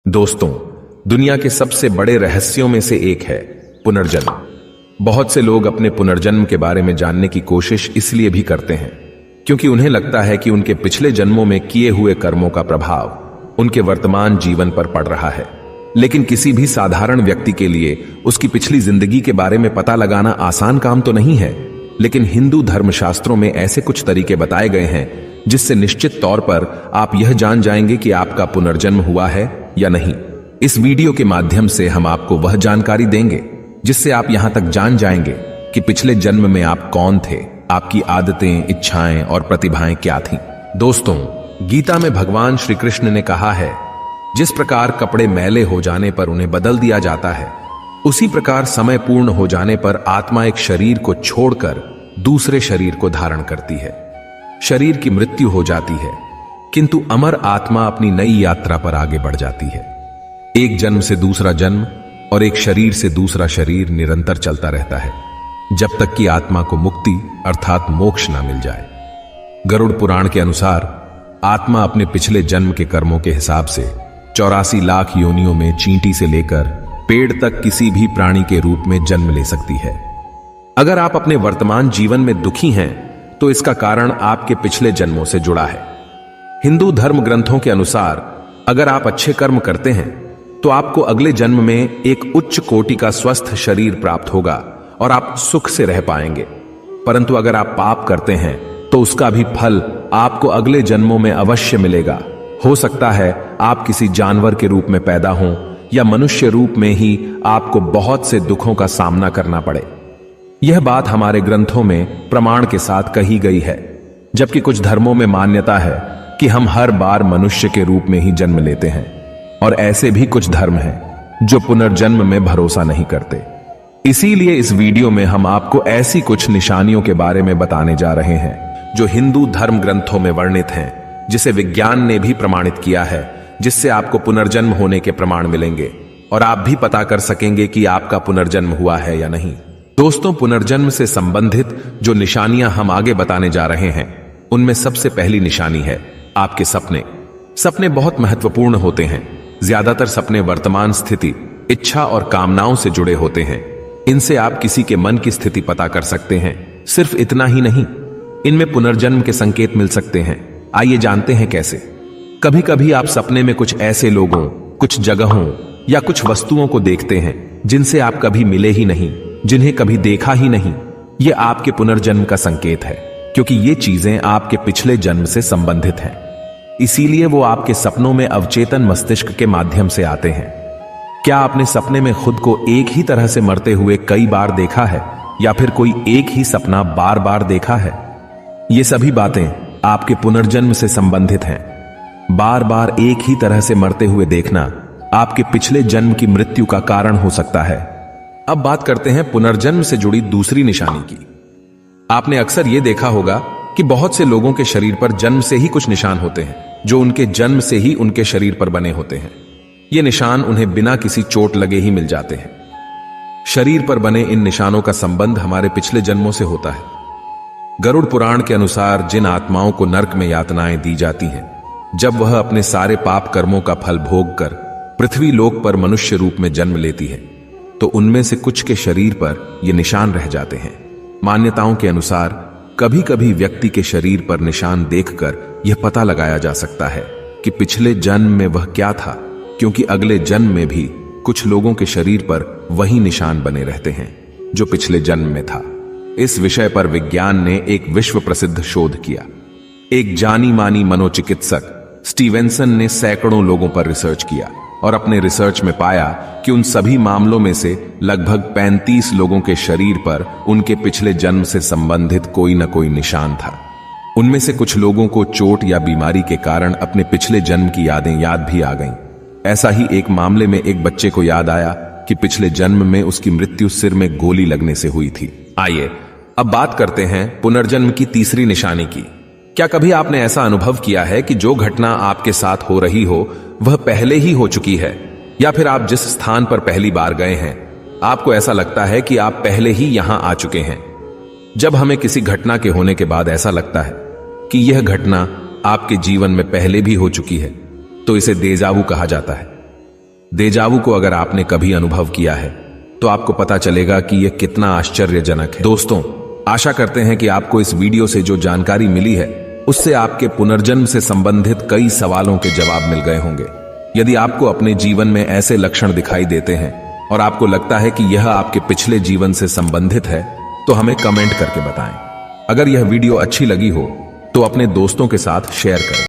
दोस्तों, दुनिया के सबसे बड़े रहस्यों में से एक है पुनर्जन्म। बहुत से लोग अपने पुनर्जन्म के बारे में जानने की कोशिश इसलिए भी करते हैं क्योंकि उन्हें लगता है कि उनके पिछले जन्मों में किए हुए कर्मों का प्रभाव उनके वर्तमान जीवन पर पड़ रहा है। लेकिन किसी भी साधारण व्यक्ति के लिए उसकी पिछली जिंदगी के बारे में पता लगाना आसान काम तो नहीं है। लेकिन हिंदू धर्मशास्त्रों में ऐसे कुछ तरीके बताए गए हैं जिससे निश्चित तौर पर आप यह जान जाएंगे कि आपका पुनर्जन्म हुआ है या नहीं। इस वीडियो के माध्यम से हम आपको वह जानकारी देंगे जिससे आप यहां तक जान जाएंगे कि पिछले जन्म में आप कौन थे, आपकी आदतें, इच्छाएं और प्रतिभाएं क्या थीं। दोस्तों, गीता में भगवान श्री कृष्ण ने कहा है, जिस प्रकार कपड़े मैले हो जाने पर उन्हें बदल दिया जाता है, उसी प्रकार समय पूर्ण हो जाने पर आत्मा एक शरीर को छोड़कर दूसरे शरीर को धारण करती है। शरीर की मृत्यु हो जाती है, किंतु अमर आत्मा अपनी नई यात्रा पर आगे बढ़ जाती है। एक जन्म से दूसरा जन्म और एक शरीर से दूसरा शरीर निरंतर चलता रहता है जब तक कि आत्मा को मुक्ति अर्थात मोक्ष ना मिल जाए। गरुड़ पुराण के अनुसार आत्मा अपने पिछले जन्म के कर्मों के हिसाब से 84 लाख योनियों में चींटी से लेकर पेड़ तक किसी भी प्राणी के रूप में जन्म ले सकती है। अगर आप अपने वर्तमान जीवन में दुखी हैं तो इसका कारण आपके पिछले जन्मों से जुड़ा है। हिंदू धर्म ग्रंथों के अनुसार अगर आप अच्छे कर्म करते हैं तो आपको अगले जन्म में एक उच्च कोटि का स्वस्थ शरीर प्राप्त होगा और आप सुख से रह पाएंगे। परंतु अगर आप पाप करते हैं तो उसका भी फल आपको अगले जन्मों में अवश्य मिलेगा। हो सकता है आप किसी जानवर के रूप में पैदा हों या मनुष्य रूप में ही आपको बहुत से दुखों का सामना करना पड़े। यह बात हमारे ग्रंथों में प्रमाण के साथ कही गई है, जबकि कुछ धर्मों में मान्यता है कि हम हर बार मनुष्य के रूप में ही जन्म लेते हैं। और ऐसे भी कुछ धर्म हैं जो पुनर्जन्म में भरोसा नहीं करते। इसीलिए इस वीडियो में हम आपको ऐसी कुछ निशानियों के बारे में बताने जा रहे हैं जो हिंदू धर्म ग्रंथों में वर्णित हैं, जिसे विज्ञान ने भी प्रमाणित किया है, जिससे आपको पुनर्जन्म होने के प्रमाण मिलेंगे और आप भी पता कर सकेंगे कि आपका पुनर्जन्म हुआ है या नहीं। दोस्तों, पुनर्जन्म से संबंधित जो निशानियां हम आगे बताने जा रहे हैं उनमें सबसे पहली निशानी है आपके सपने। सपने बहुत महत्वपूर्ण होते हैं। ज्यादातर सपने वर्तमान स्थिति, इच्छा और कामनाओं से जुड़े होते हैं। इनसे आप किसी के मन की स्थिति पता कर सकते हैं। सिर्फ इतना ही नहीं, इनमें पुनर्जन्म के संकेत मिल सकते हैं। आइए जानते हैं कैसे। कभी कभी आप सपने में कुछ ऐसे लोगों, कुछ जगहों या कुछ वस्तुओं को देखते हैं जिनसे आप कभी मिले ही नहीं, जिन्हें कभी देखा ही नहीं। यह आपके पुनर्जन्म का संकेत है, क्योंकि ये चीजें आपके पिछले जन्म से संबंधित हैं। इसीलिए वो आपके सपनों में अवचेतन मस्तिष्क के माध्यम से आते हैं। क्या आपने सपने में खुद को एक ही तरह से मरते हुए कई बार देखा है, या फिर कोई एक ही सपना बार बार देखा है? ये सभी बातें आपके पुनर्जन्म से संबंधित हैं। बार बार एक ही तरह से मरते हुए देखना आपके पिछले जन्म की मृत्यु का कारण हो सकता है। अब बात करते हैं पुनर्जन्म से जुड़ी दूसरी निशानी की। आपने अक्सर यह देखा होगा कि बहुत से लोगों के शरीर पर जन्म से ही कुछ निशान होते हैं जो उनके जन्म से ही उनके शरीर पर बने होते हैं। ये निशान उन्हें बिना किसी चोट लगे ही मिल जाते हैं। शरीर पर बने इन निशानों का संबंध हमारे पिछले जन्मों से होता है। गरुड़ पुराण के अनुसार जिन आत्माओं को नरक में यातनाएं दी जाती हैं, जब वह अपने सारे पाप कर्मों का फल भोग कर पृथ्वी लोक पर मनुष्य रूप में जन्म लेती है, तो उनमें से कुछ के शरीर पर ये निशान रह जाते हैं। मान्यताओं के अनुसार कभी कभी व्यक्ति के शरीर पर निशान देखकर यह पता लगाया जा सकता है कि पिछले जन्म में वह क्या था, क्योंकि अगले जन्म में भी कुछ लोगों के शरीर पर वही निशान बने रहते हैं जो पिछले जन्म में था। इस विषय पर विज्ञान ने एक विश्व प्रसिद्ध शोध किया। एक जानी मानी मनोचिकित्सक स्टीवेंसन ने सैकड़ों लोगों पर रिसर्च किया और अपने रिसर्च में पाया कि उन सभी मामलों में से लगभग 35 लोगों के शरीर पर उनके पिछले जन्म से संबंधित कोई न कोई निशान था। उनमें से कुछ लोगों को चोट या बीमारी के कारण अपने पिछले जन्म की यादें याद भी आ गईं। ऐसा ही एक मामले में एक बच्चे को याद आया कि पिछले जन्म में उसकी मृत्यु सिर में गोली लगने से हुई थी। आइए अब बात करते हैं पुनर्जन्म की तीसरी निशानी की। क्या कभी आपने ऐसा अनुभव किया है कि जो घटना आपके साथ हो रही हो वह पहले ही हो चुकी है, या फिर आप जिस स्थान पर पहली बार गए हैं आपको ऐसा लगता है कि आप पहले ही यहां आ चुके हैं? जब हमें किसी घटना के होने के बाद ऐसा लगता है कि यह घटना आपके जीवन में पहले भी हो चुकी है तो इसे देजावू कहा जाता है। देजावु को अगर आपने कभी अनुभव किया है तो आपको पता चलेगा कि यह कितना आश्चर्यजनक है। दोस्तों, आशा करते हैं कि आपको इस वीडियो से जो जानकारी मिली है उससे आपके पुनर्जन्म से संबंधित कई सवालों के जवाब मिल गए होंगे। यदि आपको अपने जीवन में ऐसे लक्षण दिखाई देते हैं और आपको लगता है कि यह आपके पिछले जीवन से संबंधित है तो हमें कमेंट करके बताएं। अगर यह वीडियो अच्छी लगी हो तो अपने दोस्तों के साथ शेयर करें।